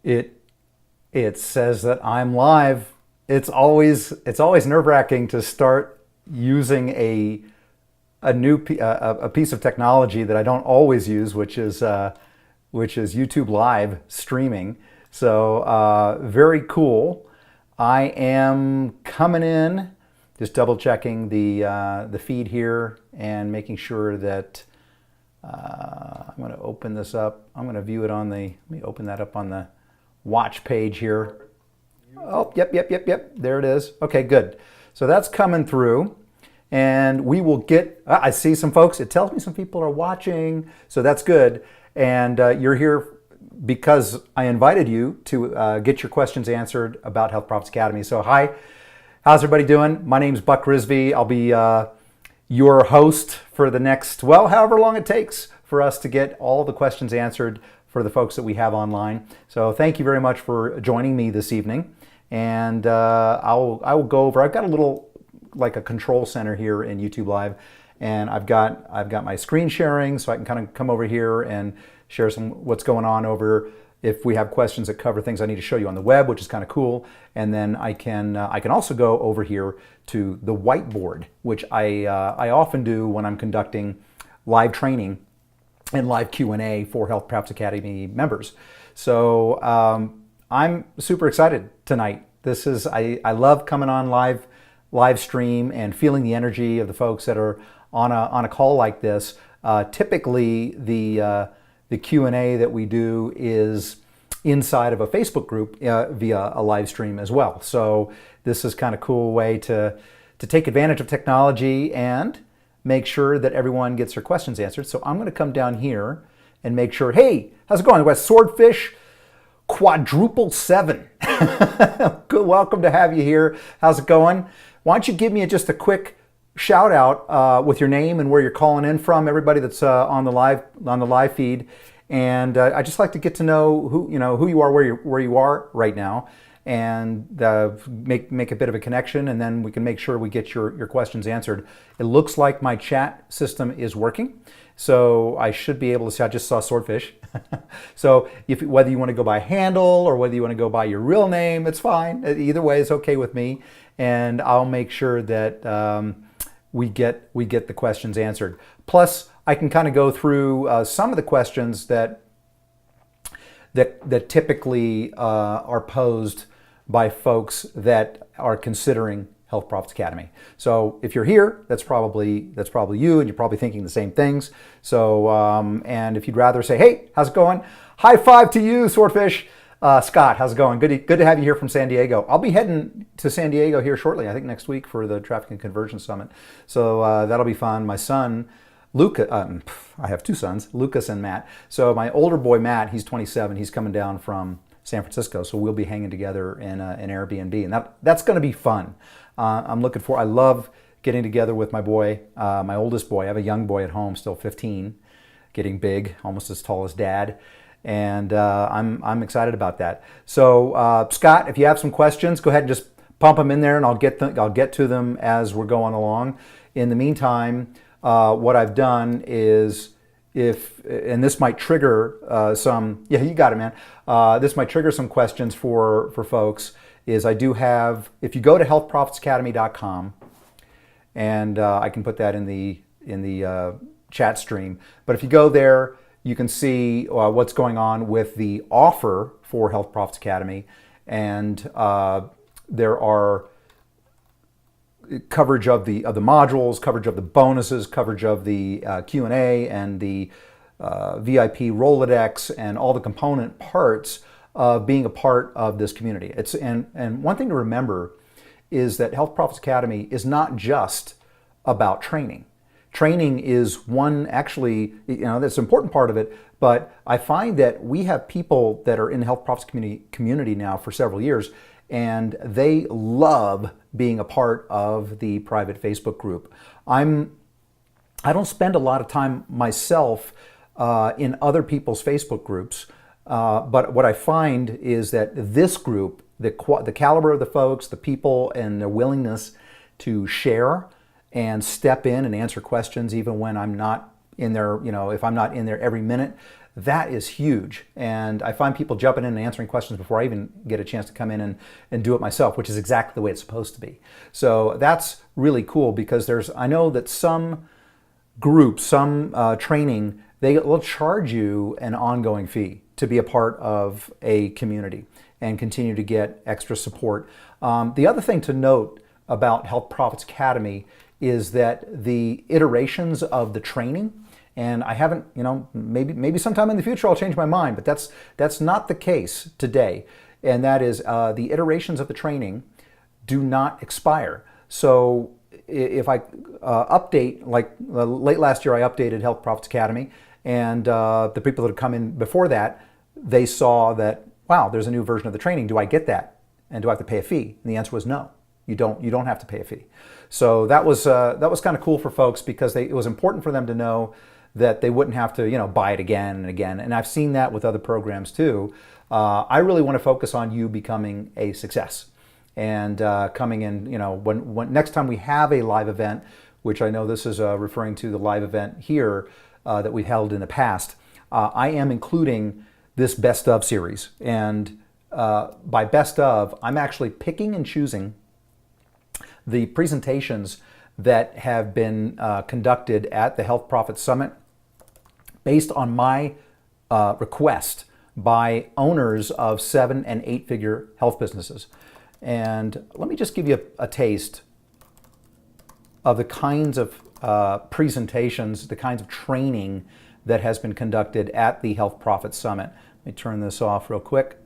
it it says that I'm live. It's always nerve-wracking to start using a piece of technology that I don't always use, which is YouTube live streaming. So very cool. I am coming in, just double checking the feed here and making sure that I'm going to open this up. I'm going to view it on the. Let me open that up on the watch page here. Oh, yep. There it is. Okay, good. So that's coming through. And we will get, I see some folks, it tells me some people are watching, so that's good. And you're here because I invited you to get your questions answered about Health Profits Academy. So hi, how's everybody doing? My name's Buck Risby. I'll be your host for the next, well, however long it takes for us to get all the questions answered for the folks that we have online. So thank you very much for joining me this evening. And I will go over, I've got a little, like a control center here in YouTube Live, and I've got my screen sharing, so I can kind of come over here and share what's going on over if we have questions that cover things I need to show you on the web, which is kind of cool. And then I can also go over here to the whiteboard, which I often do when I'm conducting live training and live Q&A for Health Profits Academy members. So I'm super excited tonight. I love coming on live stream and feeling the energy of the folks that are on a call like this. Typically, the Q&A that we do is inside of a Facebook group via a live stream as well. So this is kind of a cool way to take advantage of technology and make sure that everyone gets their questions answered. So I'm going to come down here and make sure, hey, how's it going? We've got Swordfish quadruple 7. Good, welcome to have you here. How's it going? Why don't you give me just a quick shout out with your name and where you're calling in from, everybody that's on the live feed. And I just like to get to know who you are, where you are right now, and make a bit of a connection, and then we can make sure we get your questions answered. It looks like my chat system is working, so I should be able to see. I just saw Swordfish. So whether you want to go by handle or whether you want to go by your real name, it's fine. Either way is okay with me, and I'll make sure that we get the questions answered. Plus, I can kind of go through some of the questions that typically are posed by folks that are considering Health Profits Academy. So if you're here, that's probably you, and you're probably thinking the same things. So and if you'd rather say, hey, how's it going? High five to you, Swordfish. Scott, how's it going? Good to have you here from San Diego. I'll be heading to San Diego here shortly, I think next week, for the Traffic and Conversion Summit. So that'll be fun. My son, Luca, I have two sons, Lucas and Matt. So my older boy, Matt, he's 27. He's coming down from San Francisco. So we'll be hanging together in an Airbnb, and that's going to be fun. I love getting together with my boy, my oldest boy. I have a young boy at home, still 15, getting big, almost as tall as Dad. And I'm excited about that. So Scott, if you have some questions, go ahead and just pump them in there, and I'll get to them as we're going along. In the meantime, what I've done is, and this might trigger some, yeah, you got it, man. This might trigger some questions for folks. Is I do have, if you go to healthprofitsacademy.com, and I can put that in the chat stream. But if you go there, you can see what's going on with the offer for Health Profits Academy, and there are coverage of the modules, coverage of the bonuses, coverage of the Q&A, and the VIP Rolodex, and all the component parts of being a part of this community. And one thing to remember is that Health Profits Academy is not just about training. Training is one, actually, that's an important part of it, but I find that we have people that are in the Health Profits community now for several years, and they love being a part of the private Facebook group. I don't spend a lot of time myself in other people's Facebook groups, but what I find is that this group, the caliber of the folks, the people, and their willingness to share and step in and answer questions even when I'm not in there, if I'm not in there every minute, that is huge. And I find people jumping in and answering questions before I even get a chance to come in and do it myself, which is exactly the way it's supposed to be. So that's really cool, because I know that some groups, some training, they will charge you an ongoing fee to be a part of a community and continue to get extra support. The other thing to note about Health Profits Academy is that the iterations of the training, and I haven't, maybe sometime in the future I'll change my mind, but that's not the case today. And that is the iterations of the training do not expire. So if I update, like late last year I updated Health Profits Academy, and the people that had come in before that, they saw that, wow, there's a new version of the training. Do I get that? And do I have to pay a fee? And the answer was no. You don't have to pay a fee. So that was kind of cool for folks, because it was important for them to know that they wouldn't have to buy it again and again. And I've seen that with other programs too. I really want to focus on you becoming a success and coming in. When next time we have a live event, which I know this is referring to the live event here that we held in the past, I am including this best of series. And by best of, I'm actually picking and choosing the presentations that have been conducted at the Health Profits Summit based on my request by owners of 7- and 8-figure health businesses. And let me just give you a taste of the kinds of presentations, the kinds of training that has been conducted at the Health Profits Summit. Let me turn this off real quick.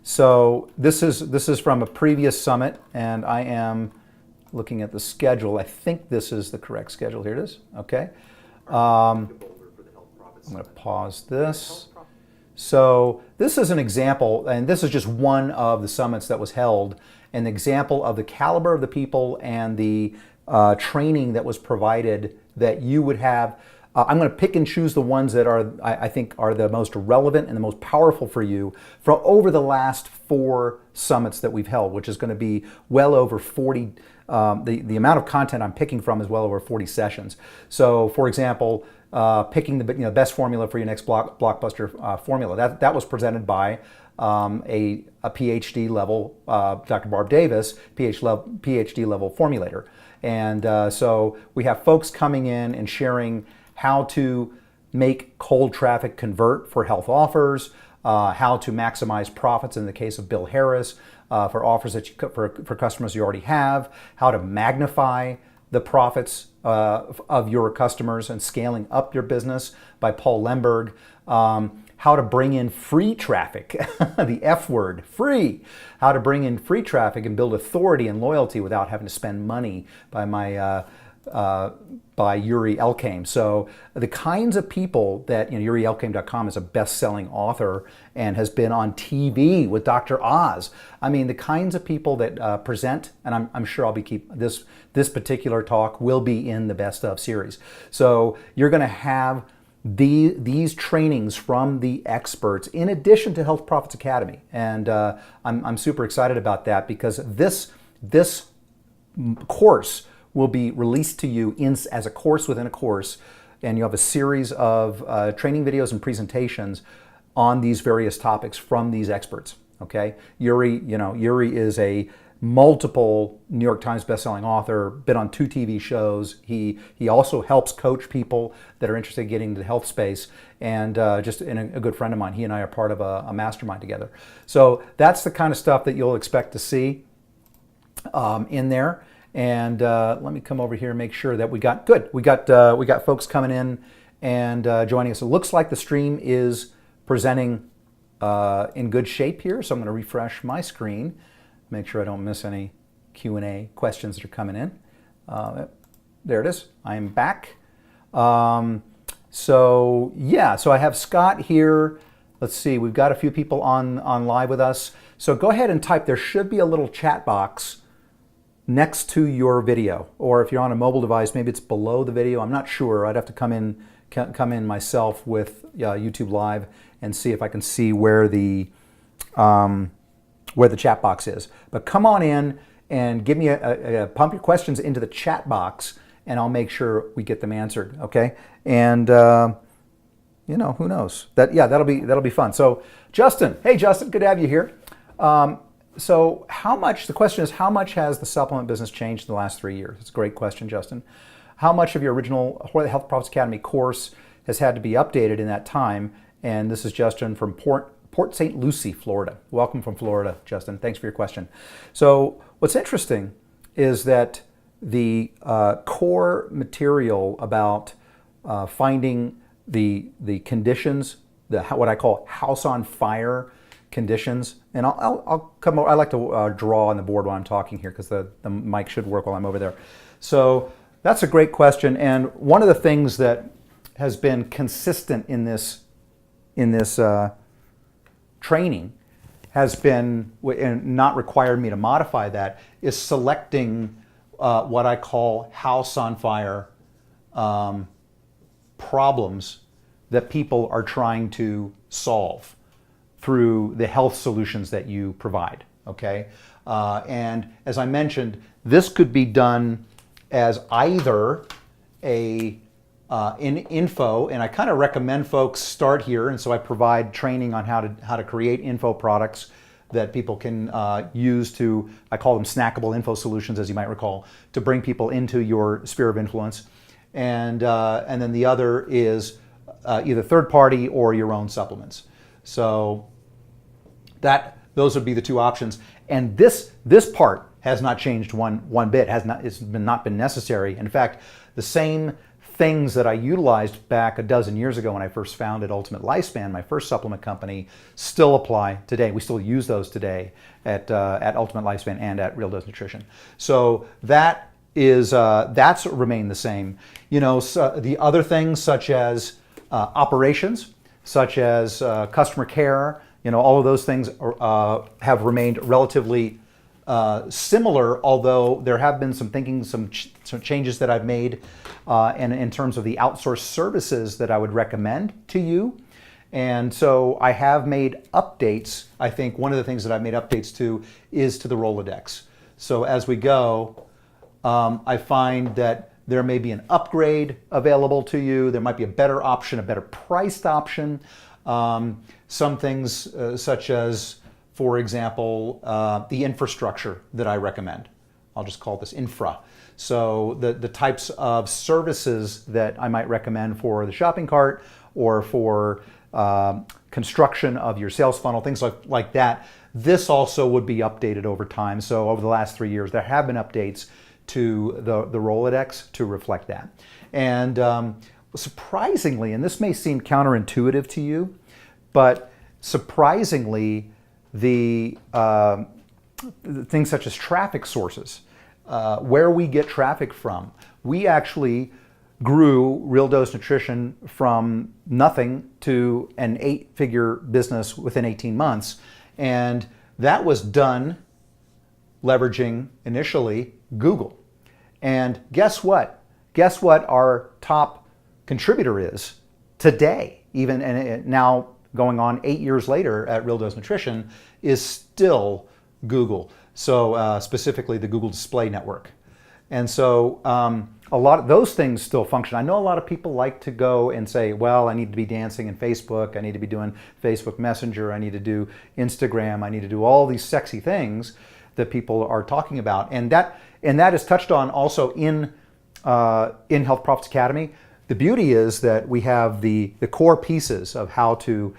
So this is from a previous summit, and I am looking at the schedule. I think this is the correct schedule. Here it is. Okay. I'm going to pause this. So this is an example, and this is just one of the summits that was held, an example of the caliber of the people and the training that was provided that you would have. I'm going to pick and choose the ones that I think are the most relevant and the most powerful for you from over the last 4 summits that we've held, which is going to be well over 40. The amount of content I'm picking from is well over 40 sessions. So, for example, picking the best formula for your next blockbuster formula. That was presented by a PhD level, Dr. Barb Davis, PhD level formulator. And so we have folks coming in and sharing how to make cold traffic convert for health offers, how to maximize profits in the case of Bill Harris, for offers that for customers you already have, how to magnify the profits of your customers and scaling up your business by Paul Lemberg, how to bring in free traffic, the F word, free, how to bring in free traffic and build authority and loyalty without having to spend money by Yuri Elkaim. So the kinds of people that, YuriElkaim.com is a best-selling author and has been on TV with Dr. Oz. I mean, the kinds of people that present, and I'm sure I'll be this particular talk will be in the best of series. So you're going to have these trainings from the experts in addition to Health Profits Academy. And I'm super excited about that, because this course will be released to you as a course within a course, and you have a series of training videos and presentations on these various topics from these experts. Okay, Yuri is a multiple New York Times bestselling author, been on 2 TV shows. He also helps coach people that are interested in getting into the health space, and just a good friend of mine. He and I are part of a mastermind together. So that's the kind of stuff that you'll expect to see in there. And let me come over here and make sure that we got folks coming in and joining us. It looks like the stream is presenting in good shape here, so I'm going to refresh my screen, make sure I don't miss any Q&A questions that are coming in. There it is. I am back. So I have Scott here. Let's see, we've got a few people on live with us. So go ahead and type. There should be a little chat box next to your video, or if you're on a mobile device, maybe it's below the video. I'm not sure. I'd have to come in myself with YouTube Live and see if I can see where the chat box is. But come on in and give me pump your questions into the chat box, and I'll make sure we get them answered. Okay, and you know, who knows? That'll be fun. So Justin, hey Justin, good to have you here. So how much, the question is, how much has the supplement business changed in the last 3 years? It's a great question, Justin. How much of your original Health Profits Academy course has had to be updated in that time? And this is Justin from Port St. Lucie, Florida. Welcome from Florida, Justin. Thanks for your question. So what's interesting is that the core material about finding the conditions, what I call house on fire conditions, and I'll come over. I like to draw on the board while I'm talking here because the mic should work while I'm over there. So that's a great question, and one of the things that has been consistent in this training has been, and not required me to modify that, is selecting what I call house on fire problems that people are trying to solve through the health solutions that you provide, okay? And as I mentioned, this could be done as either in info, and I kind of recommend folks start here, and so I provide training on how to create info products that people can use to, I call them snackable info solutions, as you might recall, to bring people into your sphere of influence. And then the other is either third party or your own supplements. So those would be the two options. And this part has not changed one bit. It's not been necessary. In fact, the same things that I utilized back a dozen years ago when I first founded Ultimate Lifespan, my first supplement company, still apply today. We still use those today at Ultimate Lifespan and at Real Dose Nutrition. So that's remained the same. You know, so the other things such as operations, such as customer care, you know, all of those things have remained relatively similar, although there have been some changes that I've made and in terms of the outsourced services that I would recommend to you. And so I have made updates. I think one of the things that I've made updates to is to the Rolodex. So as we go, I find that there may be an upgrade available to you. There might be a better option, a better priced option. Some things such as, for example, the infrastructure that I recommend. I'll just call this infra. So the types of services that I might recommend for the shopping cart or for construction of your sales funnel, things like that. This also would be updated over time. So over the last 3 years, there have been updates to the Rolodex to reflect that. And surprisingly, and this may seem counterintuitive to you, but surprisingly, the things such as traffic sources, where we get traffic from, we actually grew Real Dose Nutrition from nothing to an 8-figure business within 18 months. And that was done leveraging initially Google. And guess what? Guess what our top contributor is today, even and now going on 8 years later at Real Dose Nutrition, is still Google. So specifically the Google Display Network. And so a lot of those things still function. I know a lot of people like to go and say, well, I need to be dancing in Facebook. I need to be doing Facebook Messenger. I need to do Instagram. I need to do all these sexy things that people are talking about. And that is touched on also in Health Profits Academy. The beauty is that we have the core pieces of how to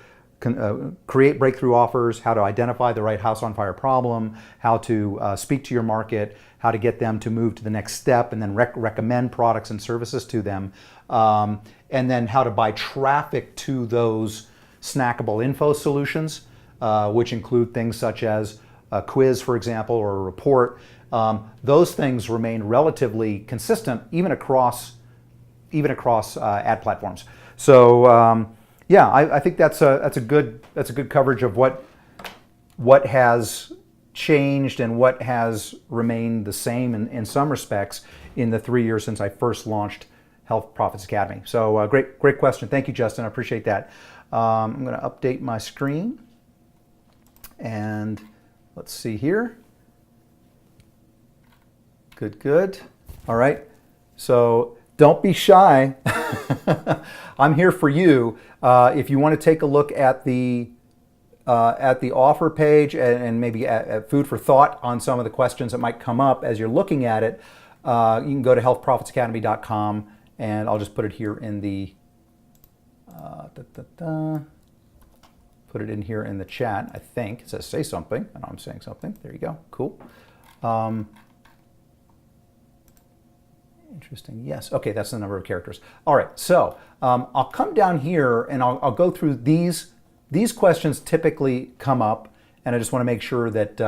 create breakthrough offers, how to identify the right house on fire problem, how to speak to your market, how to get them to move to the next step, and then recommend products and services to them, and then how to buy traffic to those snackable info solutions, which include things such as a quiz, for example, or a report. Those things remain relatively consistent even across ad platforms. So yeah, I think that's a good coverage of what has changed and what has remained the same in some respects in the 3 years since I first launched Health Profits Academy. So great question. Thank you, Justin. I appreciate that. I'm going to update my screen, and let's see here. Good. All right. So Don't be shy. I'm here for you. If you want to take a look at the offer page and maybe at food for thought on some of the questions that might come up as you're looking at it, you can go to healthprofitsacademy.com, and I'll just put it here in the put it in here in the chat. I think it says say something, and I'm saying something. There you go. Cool. Interesting. Yes. Okay, that's the number of characters. All right. So I'll come down here and I'll go through these. These questions typically come up, and I just want to make sure that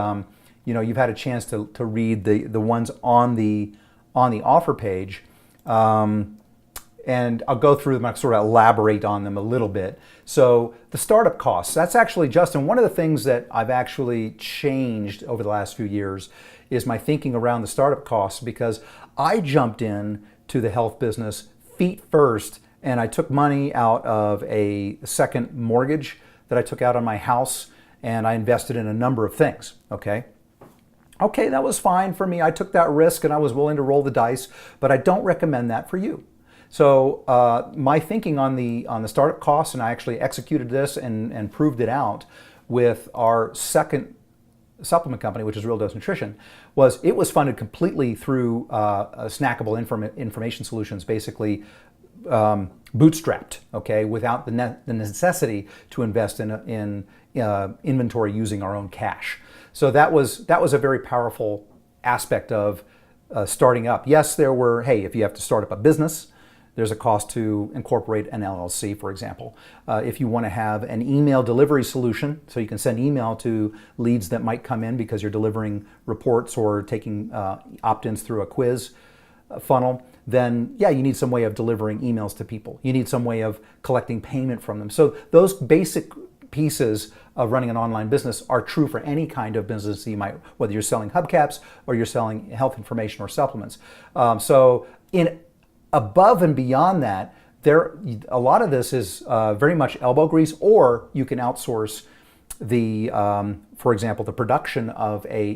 you've had a chance to read the ones on the offer page, and I'll go through them. I'll sort of elaborate on them a little bit. So the startup costs. That's actually, Justin, one of the things that I've actually changed over the last few years is my thinking around the startup costs, because I jumped in to the health business feet first, and I took money out of a second mortgage that I took out on my house, and I invested in a number of things, okay? Okay, that was fine for me. I took that risk and I was willing to roll the dice, but I don't recommend that for you. So my thinking on the startup costs, and I actually executed this and proved it out with our second supplement company, which is Real Dose Nutrition, was it was funded completely through snackable information solutions, basically bootstrapped, okay, without the necessity to invest in inventory using our own cash. So that was a very powerful aspect of starting up. Yes, there were, hey, if you have to start up a business, there's a cost to incorporate an LLC, for example. If you want to have an email delivery solution, so you can send email to leads that might come in because you're delivering reports or taking opt-ins through a quiz funnel, then yeah, you need some way of delivering emails to people. You need some way of collecting payment from them. So those basic pieces of running an online business are true for any kind of business you might, whether you're selling hubcaps or you're selling health information or supplements. So above and beyond that, a lot of this is very much elbow grease, or you can outsource the, for example, the production of a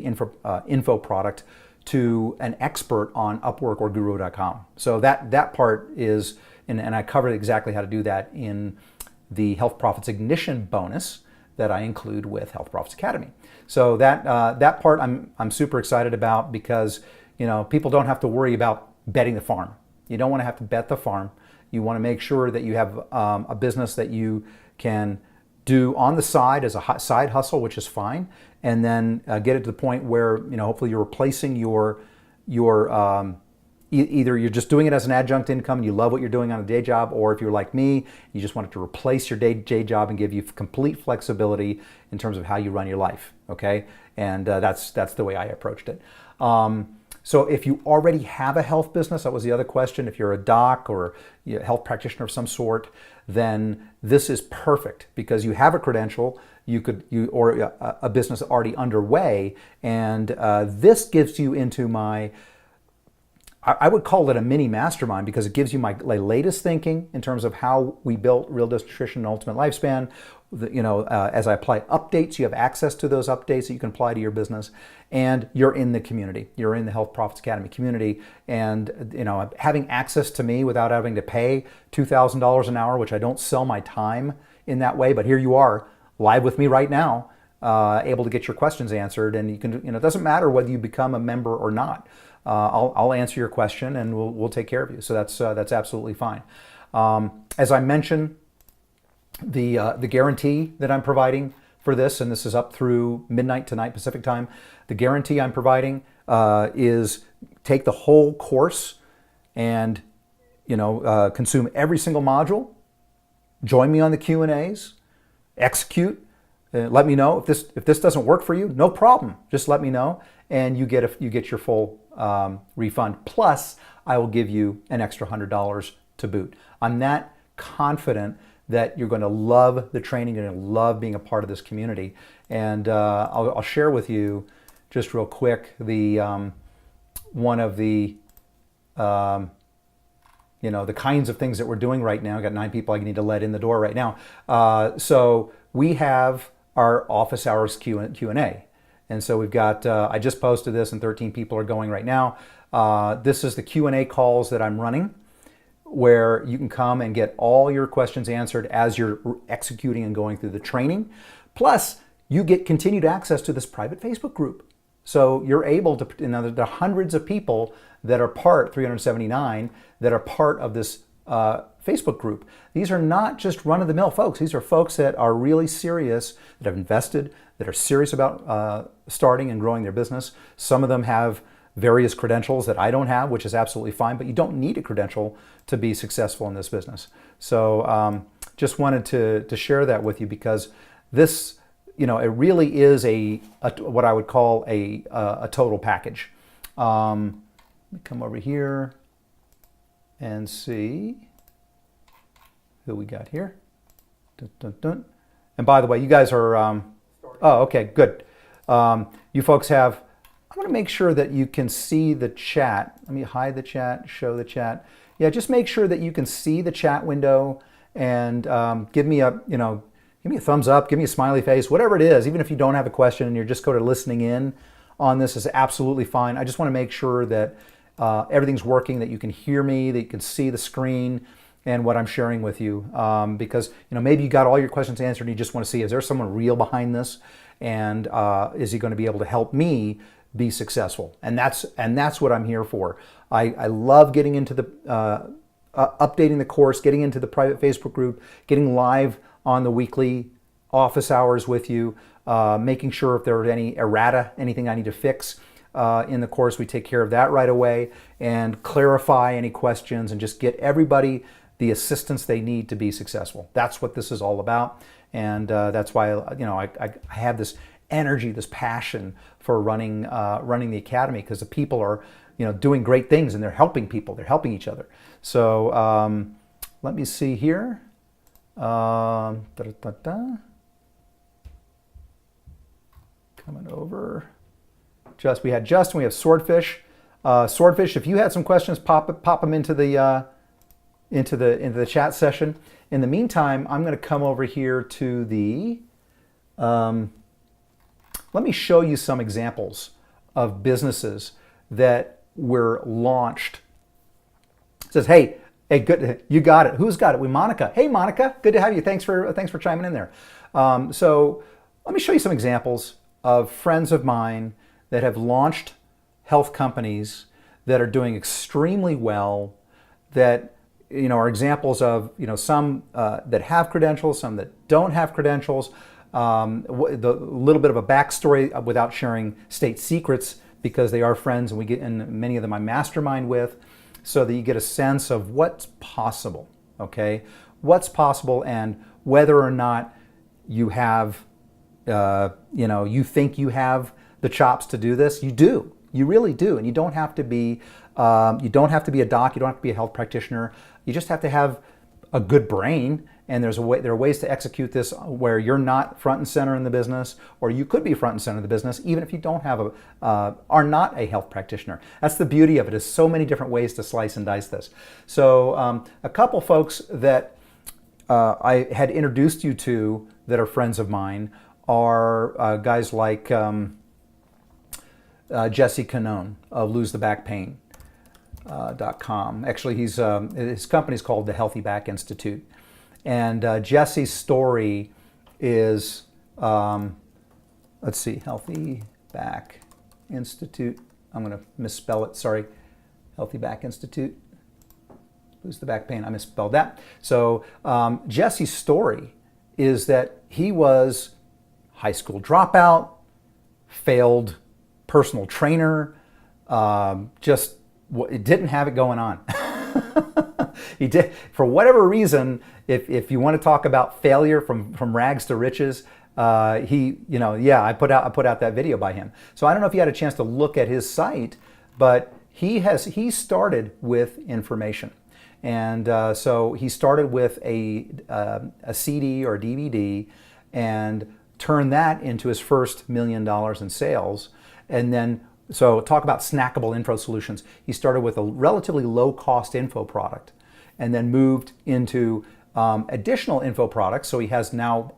info product to an expert on Upwork or Guru.com. So that part is, and I covered exactly how to do that in the Health Profits Ignition bonus that I include with Health Profits Academy. So that part I'm super excited about, because people don't have to worry about betting the farm. You don't want to have to bet the farm. You want to make sure that you have a business that you can do on the side as a side hustle, which is fine, and then get it to the point where hopefully you're replacing your either you're just doing it as an adjunct income and you love what you're doing on a day job, or if you're like me, you just want it to replace your day job and give you complete flexibility in terms of how you run your life. Okay, and that's the way I approached it. So if you already have a health business, that was the other question. If you're a doc or a health practitioner of some sort, then this is perfect, because you have a credential, or a business already underway, and this gives you into my, I would call it a mini mastermind, because it gives you my latest thinking in terms of how we built Real Dose Nutrition and Ultimate Lifespan. As I apply updates, you have access to those updates that you can apply to your business, and you're in the community. You're in the Health Profits Academy community, and having access to me without having to pay $2,000 an hour, which I don't sell my time in that way, but here you are live with me right now, able to get your questions answered, and you can. It doesn't matter whether you become a member or not. I'll answer your question, and we'll take care of you. So that's absolutely fine. As I mentioned, the guarantee that I'm providing for this, and this is up through midnight tonight Pacific time, the guarantee I'm providing is take the whole course and consume every single module, join me on the Q&As, execute, let me know if this doesn't work for you. No problem, just let me know, and you get your full refund, plus I will give you an extra $100 to boot. I'm that confident that you're going to love the training, you're going to love being a part of this community. And I'll share with you just real quick the one of the the kinds of things that we're doing right now. I've got 9 people I need to let in the door right now. So we have our office hours Q&A. And so we've got, I just posted this and 13 people are going right now. This is the Q&A calls that I'm running. where you can come and get all your questions answered as you're executing and going through the training. Plus, you get continued access to this private Facebook group. So you're able to, there are hundreds of people that are 379, that are part of this Facebook group. These are not just run-of-the-mill folks. These are folks that are really serious, that have invested, that are serious about starting and growing their business. Some of them have various credentials that I don't have, which is absolutely fine, but you don't need a credential to be successful in this business. So just wanted to share that with you, because this, it really is what I would call a total package. Let me come over here and see who we got here. Dun, dun, dun. And by the way, you guys are, oh, okay, good. You folks have, I want to make sure that you can see the chat. Let me hide the chat, show the chat. Yeah, just make sure that you can see the chat window, and give me a thumbs up, give me a smiley face, whatever it is. Even if you don't have a question and you're just kind of listening in on this, is absolutely fine. I just want to make sure that everything's working, that you can hear me, that you can see the screen and what I'm sharing with you. Because maybe you got all your questions answered and you just want to see, is there someone real behind this? And is he going to be able to help me be successful? And that's what I'm here for. I love getting into the updating the course, getting into the private Facebook group, getting live on the weekly office hours with you, making sure if there are any errata, anything I need to fix in the course, we take care of that right away, and clarify any questions and just get everybody the assistance they need to be successful. That's what this is all about. And that's why I have this energy, this passion for running the academy, because the people are doing great things, and they're helping people, they're helping each other. So let me see here. Coming over. We had Justin, we have Swordfish. Swordfish, if you had some questions, pop them into the chat session. In the meantime, I'm going to come over here to the. Let me show you some examples of businesses that were launched. It says, hey, good, you got it. Who's got it? Monica. Hey, Monica, good to have you. Thanks for chiming in there. So let me show you some examples of friends of mine that have launched health companies that are doing extremely well, that are examples of some that have credentials, some that don't have credentials. The little bit of a backstory without sharing state secrets, because they are friends, and we get in many of them I mastermind with, so that you get a sense of what's possible. Okay, what's possible, and whether or not you have, you think you have the chops to do this. You do. You really do, and you don't have to be. You don't have to be a doc. You don't have to be a health practitioner. You just have to have a good brain. And there are ways to execute this where you're not front and center in the business, or you could be front and center in the business, even if you don't have are not a health practitioner. That's the beauty of it. Is so many different ways to slice and dice this. So a couple folks that I had introduced you to that are friends of mine are guys like Jesse Canone of LoseTheBackPain.com. Actually, his company is called the Healthy Back Institute. And Jesse's story is, let's see, Healthy Back Institute. I'm going to misspell it, sorry. Healthy Back Institute. Lose the back pain, I misspelled that. So Jesse's story is that he was high school dropout, failed personal trainer, just didn't have it going on. He did, for whatever reason. If you want to talk about failure from rags to riches, I put out that video by him. So I don't know if you had a chance to look at his site, but he started with information, and so he started with a CD or DVD, and turned that into his first $1 million in sales, and then. So talk about snackable info solutions. He started with a relatively low-cost info product, and then moved into additional info products. So he has now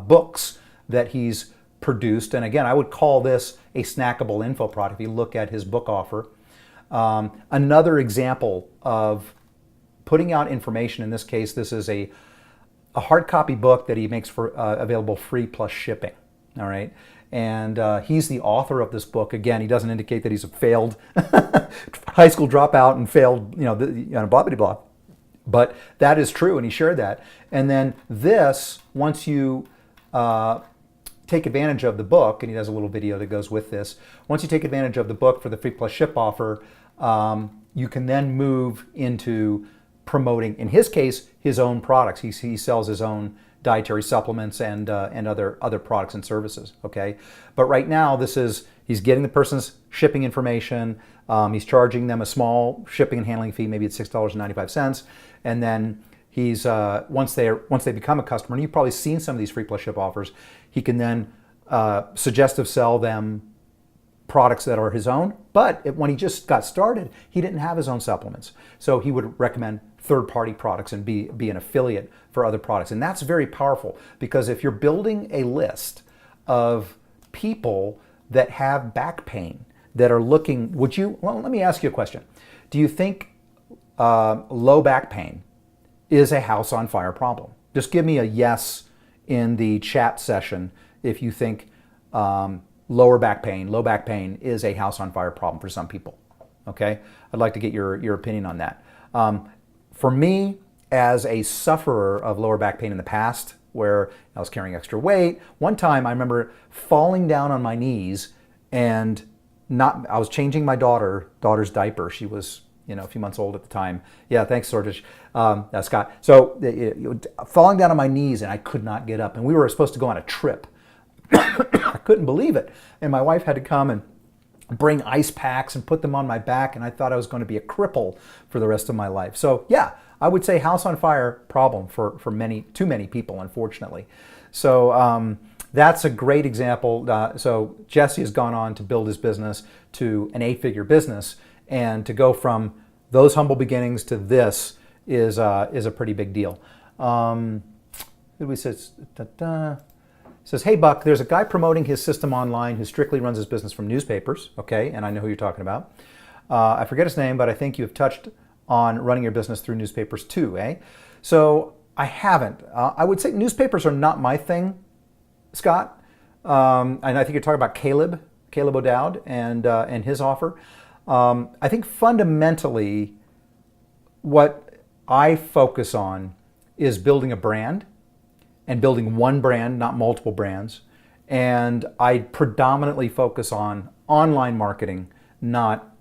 books that he's produced. And again, I would call this a snackable info product if you look at his book offer. Another example of putting out information. In this case, this is a hard copy book that he makes for available free plus shipping. All right. And he's the author of this book. Again, he doesn't indicate that he's a failed high school dropout and failed, blah, blah, blah. But that is true, and he shared that. And then this, once you take advantage of the book, and he does a little video that goes with this, once you take advantage of the book for the free plus ship offer, you can then move into promoting, in his case, his own products. He sells his own dietary supplements and other products and services. Okay, but right now he's getting the person's shipping information. He's charging them a small shipping and handling fee, maybe it's $6.95, and then he's once they become a customer, and you've probably seen some of these free plus ship offers, he can then suggestive sell them products that are his own. But when he just got started, he didn't have his own supplements, so he would recommend third-party products and be an affiliate for other products. And that's very powerful, because if you're building a list of people that have back pain, that are looking, well, let me ask you a question. Do you think low back pain is a house on fire problem? Just give me a yes in the chat session if you think low back pain is a house on fire problem for some people. Okay, I'd like to get your opinion on that. For me, as a sufferer of lower back pain in the past, where I was carrying extra weight, one time I remember falling down on my knees and I was changing my daughter's diaper. She was, a few months old at the time. Yeah, thanks, Sordish. Scott. So falling down on my knees, and I could not get up. And we were supposed to go on a trip. I couldn't believe it. And my wife had to come and bring ice packs and put them on my back, and I thought I was going to be a cripple for the rest of my life. So yeah, I would say house on fire problem for too many people, unfortunately. So that's a great example. So Jesse has gone on to build his business to an 8-figure business, and to go from those humble beginnings to this is a pretty big deal. Says, hey Buck, there's a guy promoting his system online who strictly runs his business from newspapers. Okay, and I know who you're talking about. I forget his name, but I think you have touched on running your business through newspapers too, eh? So I haven't. I would say newspapers are not my thing, Scott. And I think you're talking about Caleb O'Dowd and his offer. I think fundamentally what I focus on is building a brand, and building one brand, not multiple brands. And I predominantly focus on online marketing, not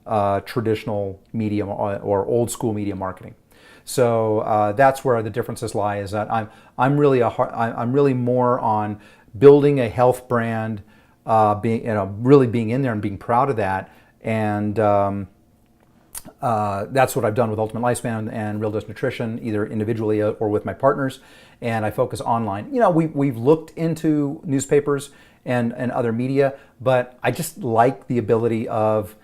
traditional media or old school media marketing. So that's where the differences lie. Is that I'm really more on building a health brand, really being in there and being proud of that. And that's what I've done with Ultimate Lifespan and Real Dose Nutrition, either individually or with my partners. And I focus online. We've looked into newspapers and other media, but I just like the ability of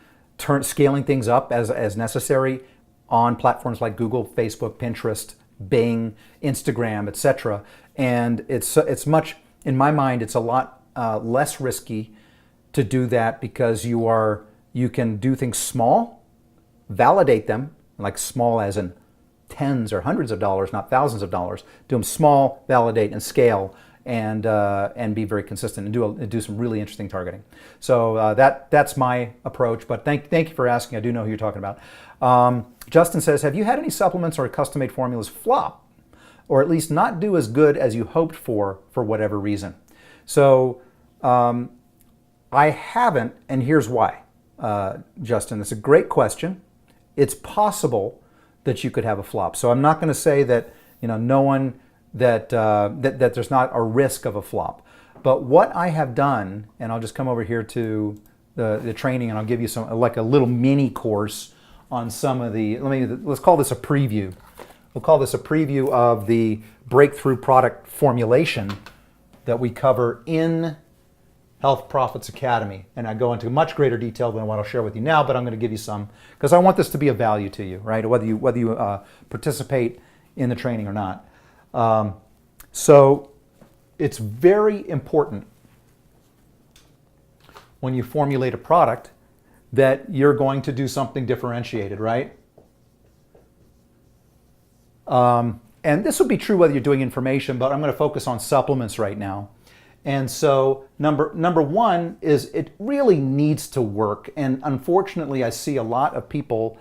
scaling things up as necessary on platforms like Google, Facebook, Pinterest, Bing, Instagram, etc. And it's much, in my mind, it's a lot less risky to do that, because you can do things small, validate them, like small as in tens or hundreds of dollars, not thousands of dollars. Do them small, validate, and scale, and be very consistent, and do some really interesting targeting. So that's my approach. But thank you for asking. I do know who you're talking about. Justin says, have you had any supplements or custom-made formulas flop, or at least not do as good as you hoped for whatever reason? So I haven't, and here's why. Justin, that's a great question. It's possible that you could have a flop. So I'm not going to say that no one that there's not a risk of a flop. But what I have done, and I'll just come over here to the training, and I'll give you some, like a little mini course on some of the. Let's call this a preview. We'll call this a preview of the breakthrough product formulation that we cover in Health Profits Academy. And I go into much greater detail than what I'll share with you now, but I'm going to give you some, because I want this to be of value to you, right? Whether you participate in the training or not. So it's very important when you formulate a product that you're going to do something differentiated, right? And this would be true whether you're doing information, but I'm going to focus on supplements right now. And so number one is it really needs to work. And unfortunately, I see a lot of people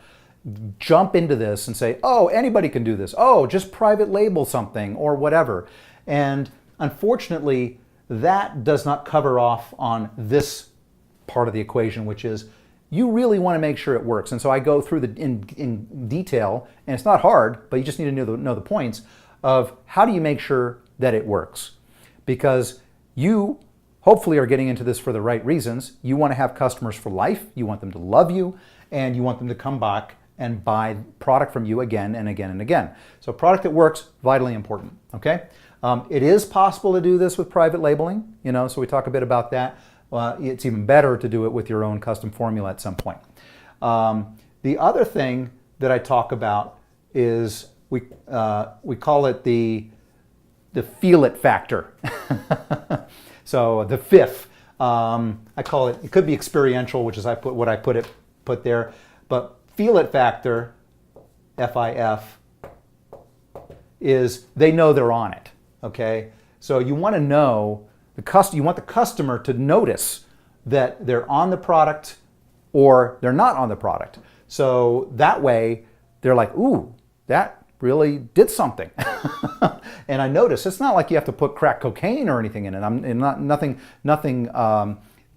jump into this and say, oh, anybody can do this. Oh, just private label something or whatever. And unfortunately, that does not cover off on this part of the equation, which is you really want to make sure it works. And so I go through in detail, and it's not hard, but you just need to know the points of how do you make sure that it works. Because you hopefully are getting into this for the right reasons. You want to have customers for life, you want them to love you, and you want them to come back and buy product from you again and again and again. So product that works, vitally important, okay? It is possible to do this with private labeling, so we talk a bit about that. It's even better to do it with your own custom formula at some point. The other thing that I talk about is we call it the feel it factor. So the fifth, I call it. It could be experiential, which is what I put there, but feel it factor, FIF, is they know they're on it. Okay, so you want to know you want the customer to notice that they're on the product or they're not on the product. So that way they're like, ooh, that really did something. And I notice it's not like you have to put crack cocaine or anything in it. Nothing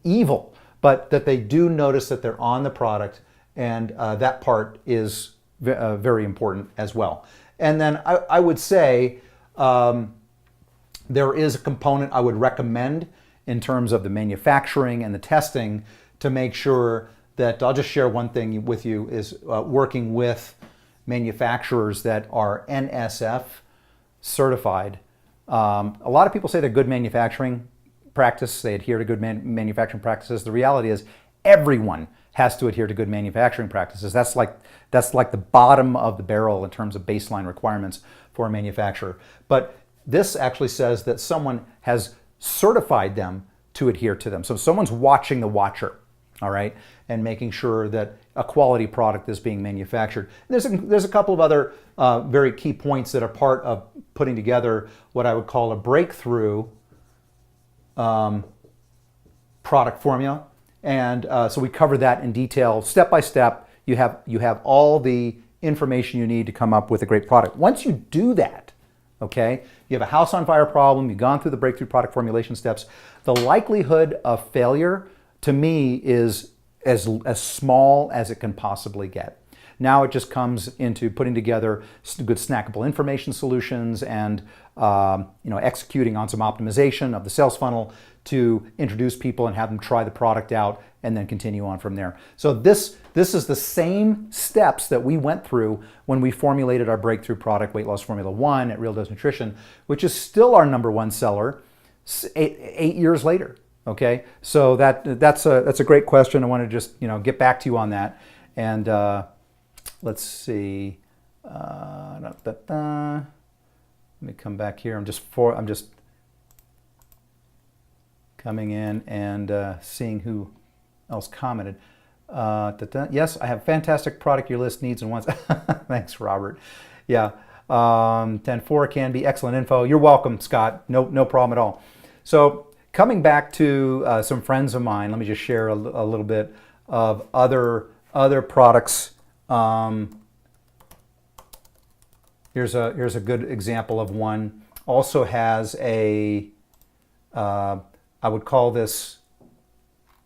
evil, but that they do notice that they're on the product, and that part is very important as well. And then I would say there is a component I would recommend in terms of the manufacturing and the testing to make sure that, I'll just share one thing with you, is working with manufacturers that are NSF certified. A lot of people say they're good manufacturing practice, they adhere to good manufacturing practices. The reality is everyone has to adhere to good manufacturing practices. That's like the bottom of the barrel in terms of baseline requirements for a manufacturer. But this actually says that someone has certified them to adhere to them. So someone's watching the watcher, all right, and making sure that a quality product is being manufactured. And there's a couple of other very key points that are part of putting together what I would call a breakthrough product formula. And so we cover that in detail, step by step. You have all the information you need to come up with a great product. Once you do that, okay, you have a house on fire problem, you've gone through the breakthrough product formulation steps, the likelihood of failure to me is as small as it can possibly get. Now it just comes into putting together good snackable information solutions and executing on some optimization of the sales funnel to introduce people and have them try the product out and then continue on from there. So this is the same steps that we went through when we formulated our breakthrough product, Weight Loss Formula 1 at Real Dose Nutrition, which is still our #1 seller 8 years later. Okay, so that's a great question. I want to just get back to you on that. And let's see. Let me come back here. I'm just coming in and seeing who else commented. Yes, I have fantastic product your list needs and wants. Thanks, Robert. Yeah, 10-4 can be excellent info. You're welcome, Scott. No problem at all. So coming back to some friends of mine, let me just share a little bit of other products. Here's a good example of one. Also has a I would call this,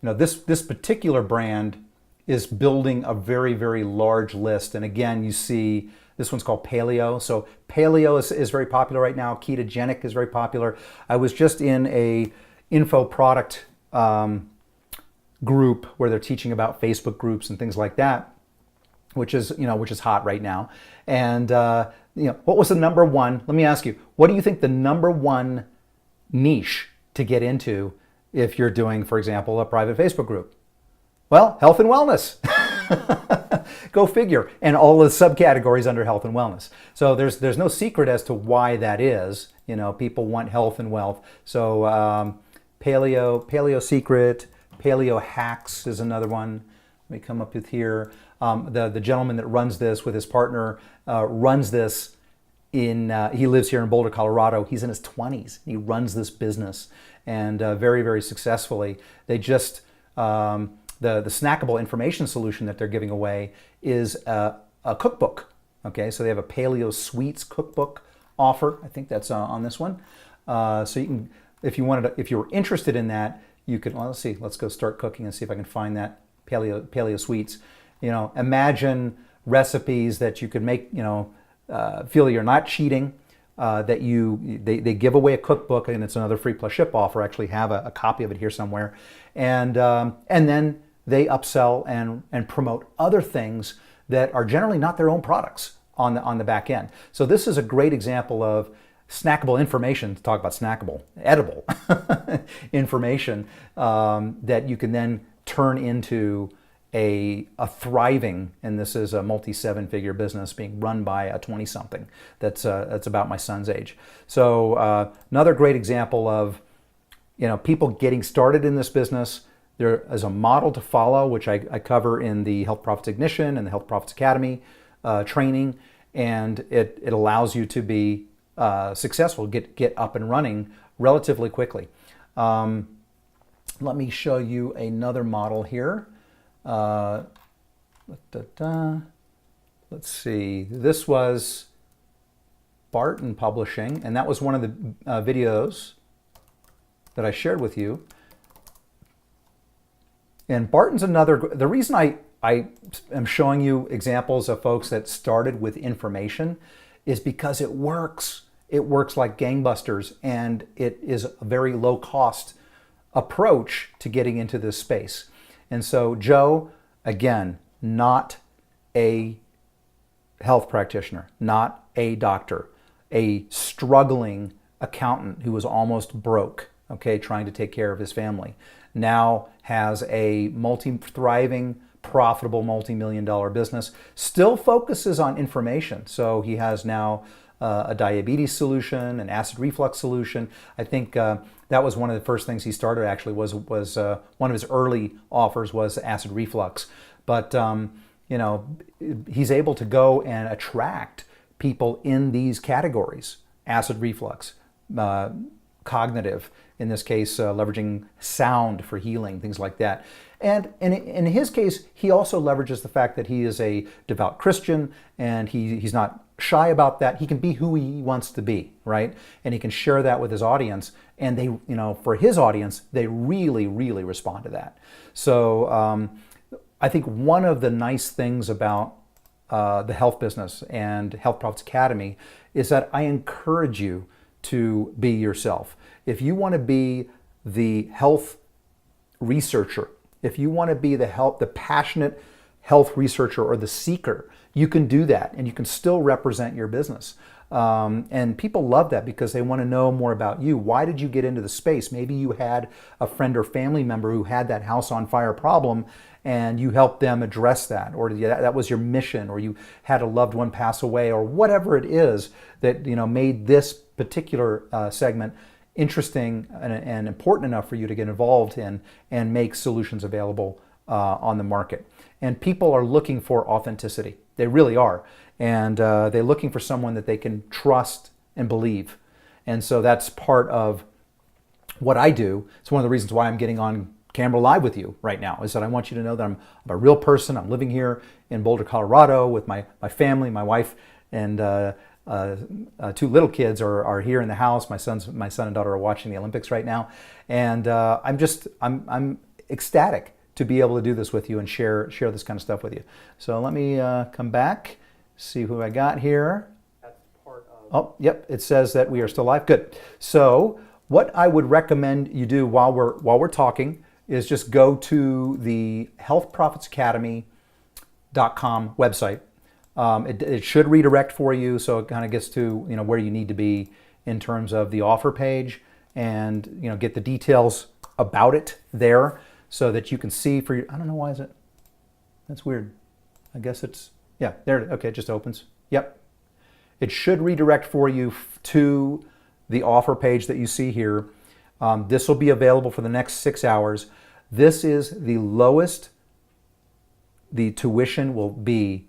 this particular brand is building a very, very large list. And again, you see this one's called Paleo. So Paleo is very popular right now. Ketogenic is very popular. I was just in a info product group where they're teaching about Facebook groups and things like that, which is hot right now. And what was the #1? Let me ask you, what do you think the #1 niche to get into if you're doing, for example, a private Facebook group? Well, health and wellness. Go figure. And all the subcategories under health and wellness. So there's no secret as to why that is. People want health and wealth. So Paleo Secret, Paleo Hacks is another one. Let me come up with here. The gentleman that runs this with his partner runs this he lives here in Boulder, Colorado. He's in his 20s. He runs this business and very, very successfully. They just the snackable information solution that they're giving away is a cookbook. Okay, so they have a Paleo Sweets cookbook offer. I think that's on this one. So you can, if you were interested in that, you could. Well, let's see. Let's go start cooking and see if I can find that Paleo Sweets. Imagine recipes that you could make. Feel you're not cheating. That they give away a cookbook, and it's another free plus ship offer. I actually have a copy of it here somewhere, and then they upsell and promote other things that are generally not their own products on the back end. So this is a great example of snackable information, to talk about snackable, edible information that you can then turn into a thriving, and this is a multi-7-figure business being run by a 20-something that's about my son's age. So another great example of people getting started in this business. There is a model to follow, which I cover in the Health Profits Ignition and the Health Profits Academy training, and it allows you to be successful, get up and running relatively quickly. Let me show you another model here. Let's see. This was Barton Publishing, and that was one of the videos that I shared with you. And Barton's another. The reason I am showing you examples of folks that started with information is because it works. It works like gangbusters, and it is a very low cost approach to getting into this space. And so Joe, again, not a health practitioner, not a doctor, a struggling accountant who was almost broke, okay, trying to take care of his family, now has a thriving, profitable, multi-million-dollar business, still focuses on information. So he has now a diabetes solution, an acid reflux solution. I think that was one of the first things he started, actually, was one of his early offers was acid reflux. But he's able to go and attract people in these categories: acid reflux, cognitive, in this case, leveraging sound for healing, things like that. And in his case, he also leverages the fact that he is a devout Christian, and he's not shy about that. He can be who he wants to be, right? And he can share that with his audience. And they, for his audience, they really, really respond to that. So I think one of the nice things about the health business and Health Profits Academy is that I encourage you to be yourself. If you want to be the health researcher, if you want to be the passionate health researcher or the seeker, you can do that, and you can still represent your business. And people love that because they want to know more about you. Why did you get into the space? Maybe you had a friend or family member who had that house on fire problem, and you helped them address that, or that was your mission, or you had a loved one pass away, or whatever it is that made this particular segment interesting and important enough for you to get involved in and make solutions available on the market. And people are looking for authenticity. They really are. And they're looking for someone that they can trust and believe. And so that's part of what I do. It's one of the reasons why I'm getting on camera live with you right now, is that I want you to know that I'm a real person. I'm living here in Boulder, Colorado with my family, my wife, and 2 little kids are here in the house. My son and daughter are watching the Olympics right now. And I'm ecstatic to be able to do this with you and share this kind of stuff with you. So let me come back, see who I got here. That's part of... Oh, yep, it says that we are still live. Good. So what I would recommend you do while we're talking is just go to the healthprofitsacademy.com website. It should redirect for you, so it kind of gets to where you need to be in terms of the offer page, and get the details about it there, so that you can see for your. I don't know, why is it? That's weird. I guess it's, yeah, there. Okay, it just opens. Yep. It should redirect for you to the offer page that you see here. This will be available for the next 6 hours. This is the lowest the tuition will be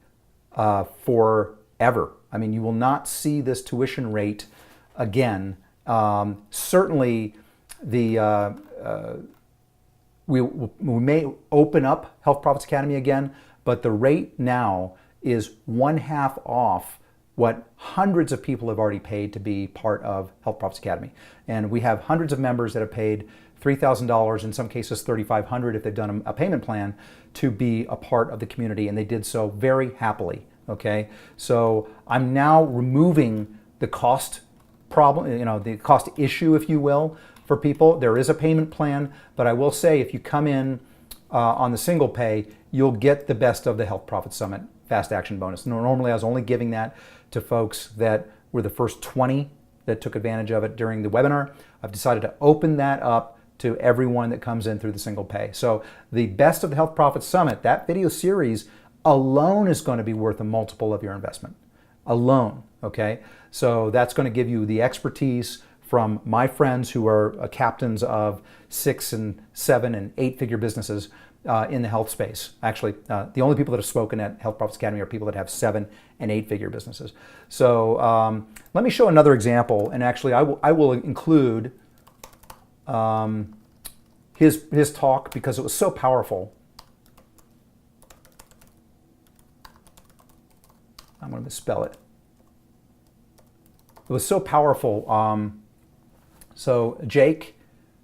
forever. I mean, you will not see this tuition rate again. Certainly, we may open up Health Profits Academy again, but the rate now is 1/2 off what hundreds of people have already paid to be part of Health Profits Academy. And we have hundreds of members that have paid $3,000, in some cases $3,500 if they've done a payment plan, to be a part of the community, and they did so very happily. Okay, so I'm now removing the cost problem, the cost issue, if you will, for people. There is a payment plan, but I will say if you come in on the single pay, you'll get the best of the Health Profits Summit Fast Action Bonus. Normally I was only giving that to folks that were the first 20 that took advantage of it during the webinar. I've decided to open that up to everyone that comes in through the single pay. So the best of the Health Profits Summit, that video series alone is going to be worth a multiple of your investment. Alone, okay? So that's going to give you the expertise from my friends who are captains of 6 and 7 and 8-figure businesses in the health space. Actually, the only people that have spoken at Health Profits Academy are people that have 7 and 8-figure businesses. So let me show another example, and actually I will include his talk because it was so powerful. I'm going to misspell it. It was so powerful. So Jake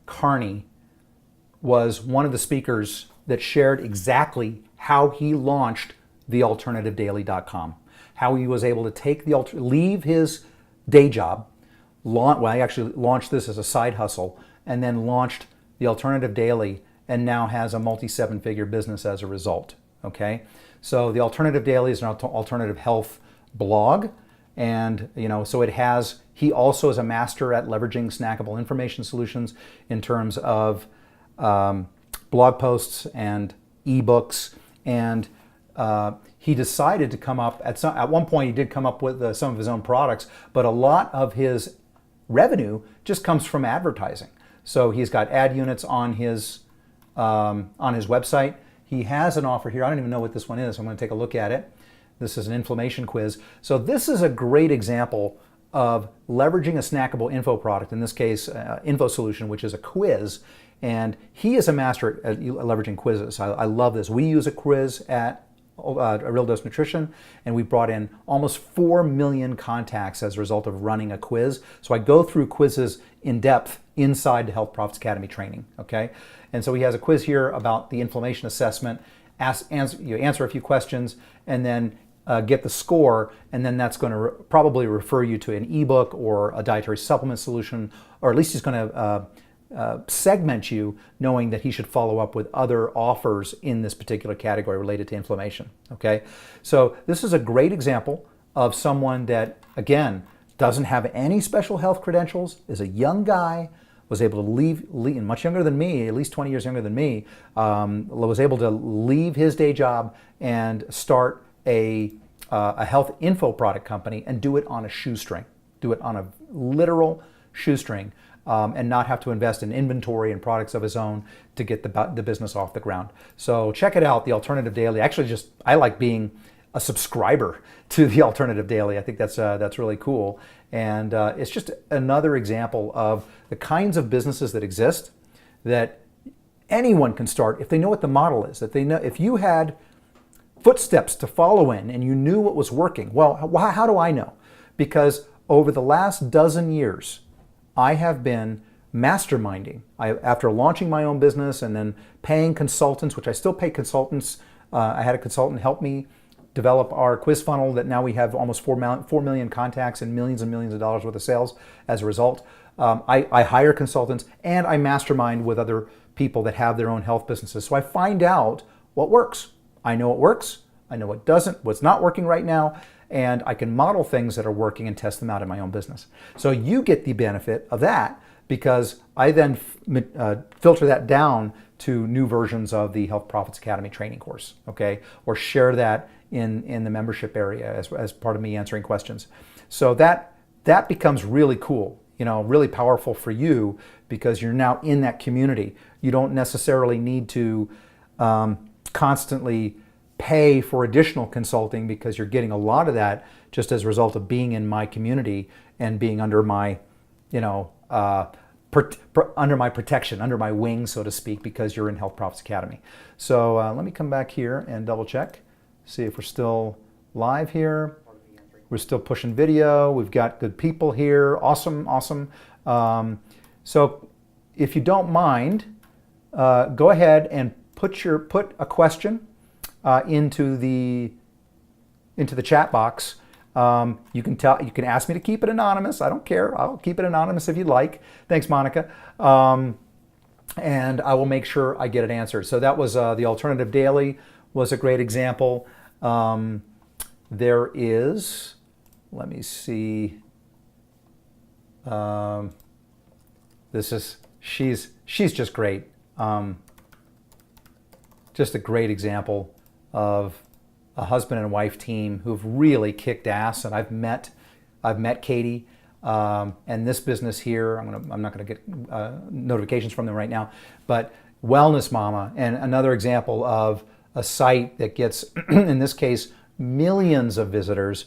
Carney was one of the speakers that shared exactly how he launched thealternativedaily.com, how he was able to take leave his day job, he actually launched this as a side hustle, and then launched The Alternative Daily, and now has a multi-7-figure business as a result. Okay, so The Alternative Daily is an alternative health blog, and so he also is a master at leveraging snackable information solutions in terms of blog posts and ebooks, and he decided to come up at one point. He did come up with some of his own products, but a lot of his revenue just comes from advertising. So he's got ad units on his website. He has an offer here. I don't even know what this one is. I'm going to take a look at it. This is an inflammation quiz. So this is a great example of leveraging a snackable info product, in this case, Info Solution, which is a quiz. And he is a master at leveraging quizzes. I love this. We use a quiz at A Real Dose Nutrition, and we brought in almost 4 million contacts as a result of running a quiz. So I go through quizzes in depth inside the Health Profits Academy training, okay? And so he has a quiz here about the inflammation assessment. Answer a few questions, and then get the score, and then that's going to probably refer you to an ebook or a dietary supplement solution, or at least he's going to segment you, knowing that he should follow up with other offers in this particular category related to inflammation. Okay, so this is a great example of someone that, again, doesn't have any special health credentials, is a young guy, was able to leave much younger than me, at least 20 years younger than me, was able to leave his day job and start a health info product company and do it on a shoestring, do it on a literal shoestring, and not have to invest in inventory and products of his own to get the business off the ground. So check it out, The Alternative Daily. Actually, I like being a subscriber to The Alternative Daily. I think that's really cool. And it's just another example of the kinds of businesses that exist that anyone can start if they know what the model is. That they know, if you had footsteps to follow in and you knew what was working. Well, how do I know? Because over the last dozen years, I have been masterminding. After launching my own business and then paying consultants, which I still pay consultants. I had a consultant help me develop our quiz funnel that now we have almost 4 million contacts and millions of dollars worth of sales as a result. I hire consultants and I mastermind with other people that have their own health businesses. So I find out what works. I know what works. I know what doesn't, what's not working right now, and I can model things that are working and test them out in my own business. So you get the benefit of that because I then filter that down to new versions of the Health Profits Academy training course, okay? Or share that in the membership area as part of me answering questions. So that becomes really cool, really powerful for you because you're now in that community. You don't necessarily need to constantly pay for additional consulting because you're getting a lot of that just as a result of being in my community and being under my, you know, under my protection, under my wing, so to speak, because you're in Health Profits Academy. So let me come back here and double check, see if we're still live here. We're still pushing video. We've got good people here. Awesome, awesome. So if you don't mind, go ahead and put a question into the chat box. You can ask me to keep it anonymous. I don't care. I'll keep it anonymous if you'd like. Thanks, Monica. And I will make sure I get it answered. So that was the Alternative Daily was a great example. There is, let me see. She's just great. Just a great example of a husband and wife team who've really kicked ass, and I've met Katie, and this business here. I'm not gonna get notifications from them right now, but Wellness Mama, and another example of a site that gets, in this case, millions of visitors,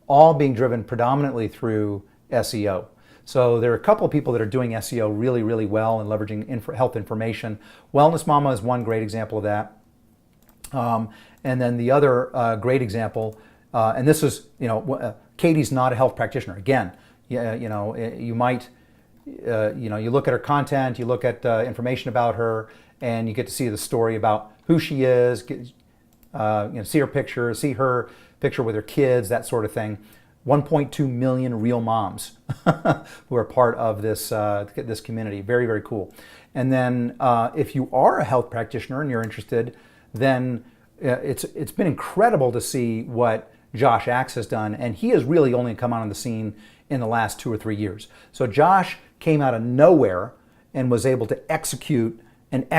all being driven predominantly through SEO. So there are a couple of people that are doing SEO really, really well and leveraging health information. Wellness Mama is one great example of that. And then the other great example, and this is, Katie's not a health practitioner. Again, you might, you look at her content, you look at information about her, and you get to see the story about who she is, see her picture, with her kids, that sort of thing. 1.2 million real moms who are part of this this community. Very, very cool. And then if you are a health practitioner and you're interested, then it's been incredible to see what Josh Axe has done, and he has really only come out on the scene in the last 2 or 3 years. So Josh came out of nowhere and was able to execute and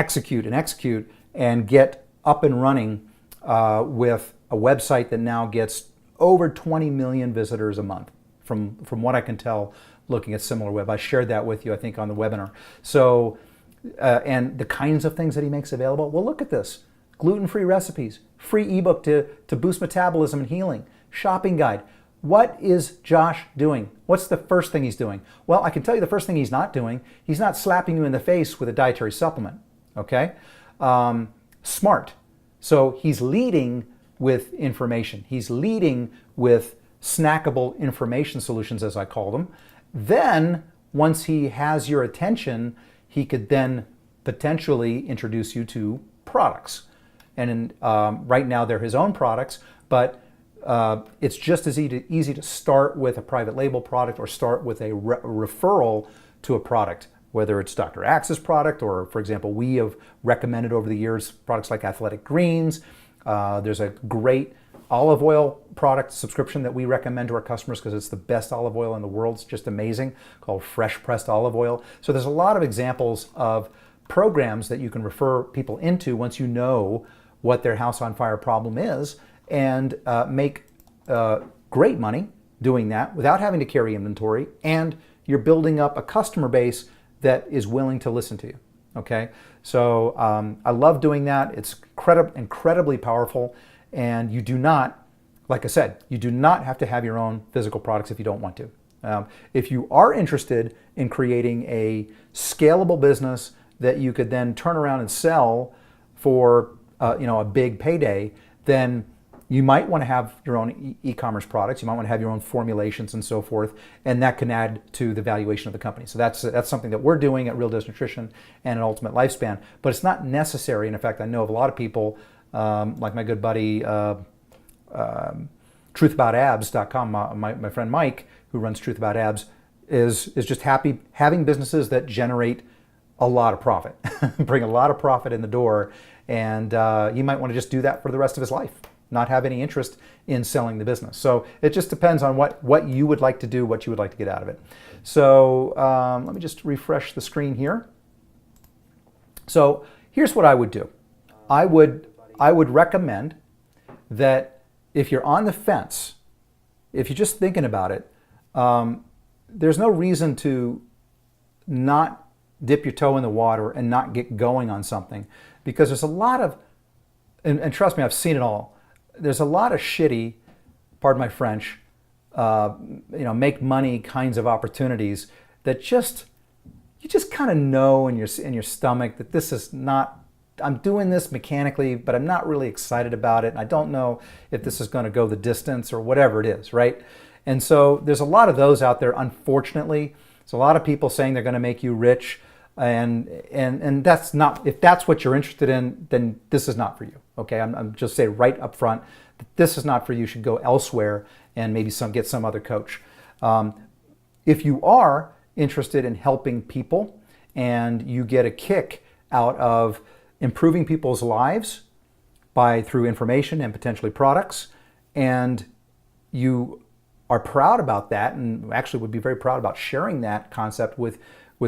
get up and running with a website that now gets over 20 million visitors a month, from what I can tell looking at SimilarWeb. I shared that with you, I think, on the webinar. So, and the kinds of things that he makes available, well, look at this. Gluten-free recipes, free ebook to boost metabolism and healing, shopping guide. What is Josh doing? What's the first thing he's doing? Well, I can tell you the first thing he's not doing. He's not slapping you in the face with a dietary supplement, okay? Smart. So he's leading with information. He's leading with snackable information solutions, as I call them. Then, once he has your attention, he could then potentially introduce you to products. And right now they're his own products, but it's just as easy to start with a private label product or start with a referral to a product, whether it's Dr. Axe's product or, for example, we have recommended over the years products like Athletic Greens. There's a great olive oil product subscription that we recommend to our customers because it's the best olive oil in the world. It's just amazing, called Fresh Pressed Olive Oil. So there's a lot of examples of programs that you can refer people into once you know what their house on fire problem is, and make great money doing that without having to carry inventory, and you're building up a customer base that is willing to listen to you. Okay, so I love doing that. It's incredibly powerful, and you do not, like I said, you do not have to have your own physical products if you don't want to. If you are interested in creating a scalable business that you could then turn around and sell for a big payday, then you might want to have your own e-commerce products. You might want to have your own formulations and so forth, and that can add to the valuation of the company. So that's something that we're doing at Real Dose Nutrition and at Ultimate Lifespan. But it's not necessary. And in fact, I know of a lot of people, like my good buddy, truthaboutabs.com, my friend Mike, who runs Truth About Abs, is just happy having businesses that generate a lot of profit, bring a lot of profit in the door, and he might want to just do that for the rest of his life, not have any interest in selling the business. So it just depends on what you would like to do, what you would like to get out of it. So let me just refresh the screen here. So here's what I would do. I would recommend that if you're on the fence, if you're just thinking about it, there's no reason to not dip your toe in the water and not get going on something, because there's a lot of, and trust me, I've seen it all. there's a lot of shitty, pardon my French, make money kinds of opportunities that you just kind of know in your stomach that this is not. I'm doing this mechanically, but I'm not really excited about it. And I don't know if this is going to go the distance or whatever it is, right? And so there's a lot of those out there, unfortunately. There's a lot of people saying they're going to make you rich. And that's not, if that's what you're interested in, then this is not for you. Okay, I'm just saying right up front that this is not for you. You should go elsewhere and maybe get some other coach. If you are interested in helping people and you get a kick out of improving people's lives through information and potentially products, and you are proud about that and actually would be very proud about sharing that concept with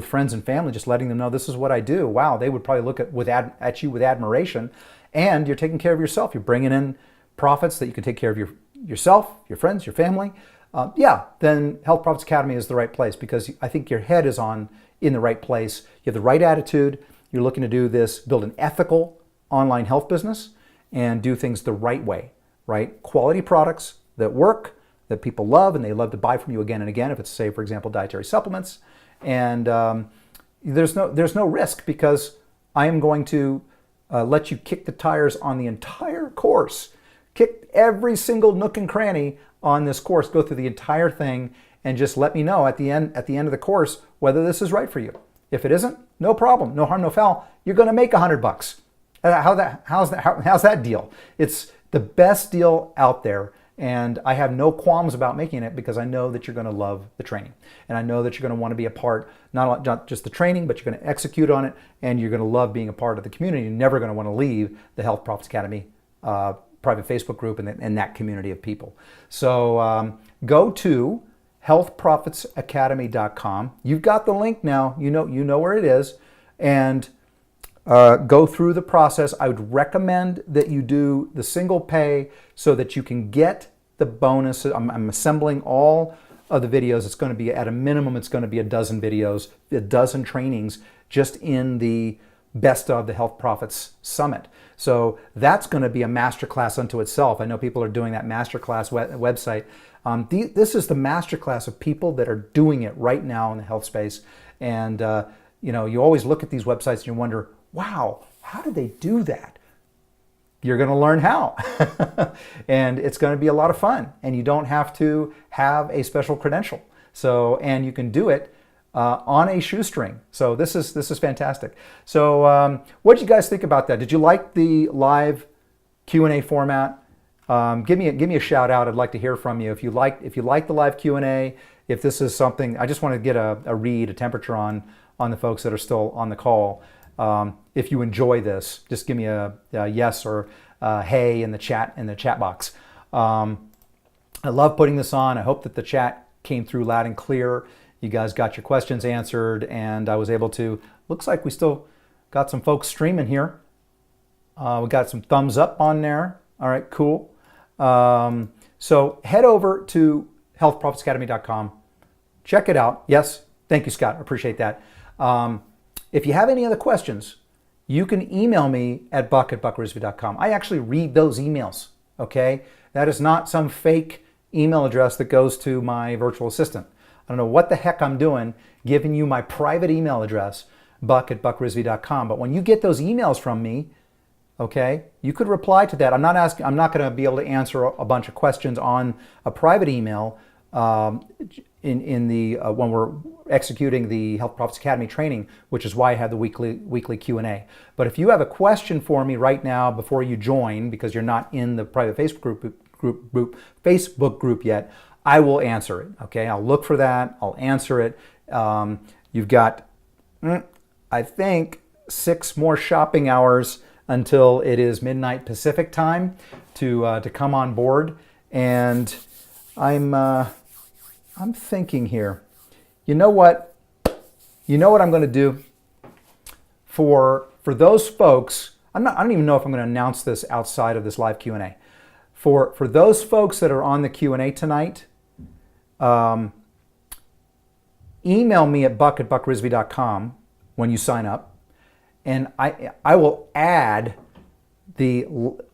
friends and family, just letting them know this is what I do. Wow, they would probably look at you with admiration, and you're taking care of yourself. You're bringing in profits that you can take care of yourself, your friends, your family. Then Health Profits Academy is the right place, because I think your head is in the right place. You have the right attitude. You're looking to do this, build an ethical online health business and do things the right way, right? Quality products that work, that people love, and they love to buy from you again and again. If it's, say, for example, dietary supplements. And there's no risk, because I am going to let you kick the tires on the entire course, kick every single nook and cranny on this course, go through the entire thing, and just let me know at the end of the course whether this is right for you. If it isn't, no problem, no harm, no foul. You're going to make $100. How's that deal? It's the best deal out there. And I have no qualms about making it, because I know that you're going to love the training. And I know that you're going to want to be a part, not just the training, but you're going to execute on it, and you're going to love being a part of the community. You're never going to want to leave the Health Profits Academy private Facebook group and that community of people. So go to healthprofitsacademy.com. You've got the link now. You know where it is. And go through the process. I would recommend that you do the single pay so that you can get the bonuses. I'm assembling all of the videos. It's going to be, at a minimum, it's going to be a dozen videos, a dozen trainings just in the Best of the Health Profits Summit. So that's going to be a masterclass unto itself. I know people are doing that masterclass website. This is the masterclass of people that are doing it right now in the health space. And you always look at these websites and you wonder, wow, how did they do that? You're going to learn how. And it's going to be a lot of fun. And you don't have to have a special credential. And you can do it on a shoestring. So this is fantastic. So what did you guys think about that? Did you like the live Q&A format? Give me a shout out. I'd like to hear from you. If you like the live Q&A, if this is something, I just want to get a temperature on the folks that are still on the call. If you enjoy this, just give me a yes or hey in the chat box. I love putting this on. I hope that the chat came through loud and clear. You guys got your questions answered, and I was able to. Looks like we still got some folks streaming here. We got some thumbs up on there. All right, cool. So head over to healthprofitsacademy.com. Check it out. Yes, thank you, Scott. I appreciate that. If you have any other questions, you can email me at buck@buckrisby.com. I actually read those emails, okay? That is not some fake email address that goes to my virtual assistant. I don't know what the heck I'm doing giving you my private email address, buck@buckrisby.com. But when you get those emails from me, okay, you could reply to that. I'm not going to be able to answer a bunch of questions on a private email when we're executing the Health Profits Academy training, which is why I have the weekly Q&A. But if you have a question for me right now before you join, because you're not in the private Facebook group yet, I will answer it. Okay, I'll look for that. I'll answer it. You've got, I think, 6 more shopping hours until it is midnight Pacific time to come on board, and I'm thinking here. You know what? I'm going to do for those folks. I don't even know if I'm going to announce this outside of this live Q&A. For those folks that are on the Q&A tonight, email me at buck@buckrisby.com when you sign up, and I will add the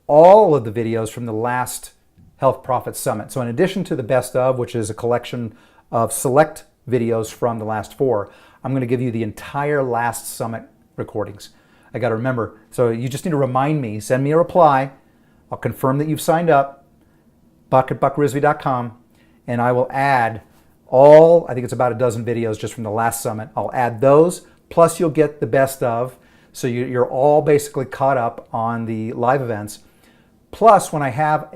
all of the videos from the last Health Profits Summit. So in addition to the best of, which is a collection of select videos from the last 4, I'm going to give you the entire last summit recordings. I got to remember, so you just need to remind me, send me a reply. I'll confirm that you've signed up, buck@buckrisby.com, and I will add all, I think it's about a dozen videos just from the last summit. I'll add those, plus you'll get the best of. So you're all basically caught up on the live events. Plus, when I have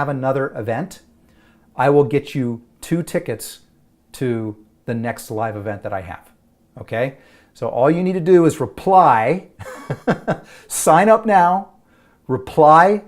another event, I will get you 2 tickets to the next live event that I have. Okay? So all you need to do is reply, sign up now, reply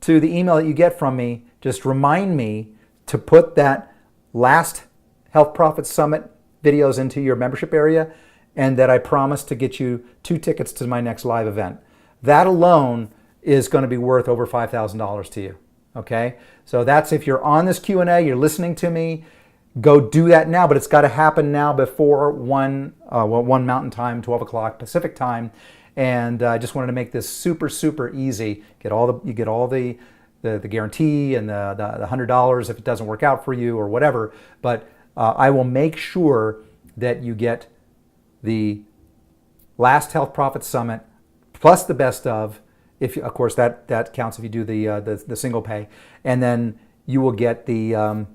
to the email that you get from me. Just remind me to put that last Health Profits Summit videos into your membership area, and that I promise to get you 2 tickets to my next live event. That alone is going to be worth over $5,000 to you. Okay? So that's if you're on this Q&A, you're listening to me, go do that now, but it's got to happen now before 1 Mountain Time, 12 o'clock Pacific Time. And I just wanted to make this super, super easy. You get all the guarantee and the $100 if it doesn't work out for you or whatever. But I will make sure that you get the last Health Profits Summit plus the best of. If you, of course, that counts if you do the single pay, and then you will get the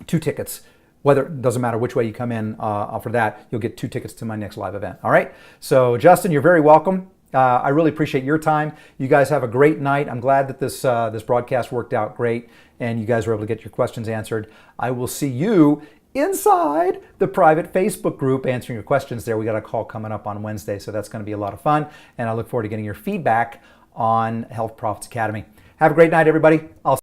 2 tickets. Whether it doesn't matter which way you come in for that, you'll get 2 tickets to my next live event. All right. So Justin, you're very welcome. I really appreciate your time. You guys have a great night. I'm glad that this broadcast worked out great, and you guys were able to get your questions answered. I will see you inside the private Facebook group answering your questions there. We got a call coming up on Wednesday, so that's going to be a lot of fun, and I look forward to getting your feedback on Health Profits Academy. Have a great night, everybody. I'll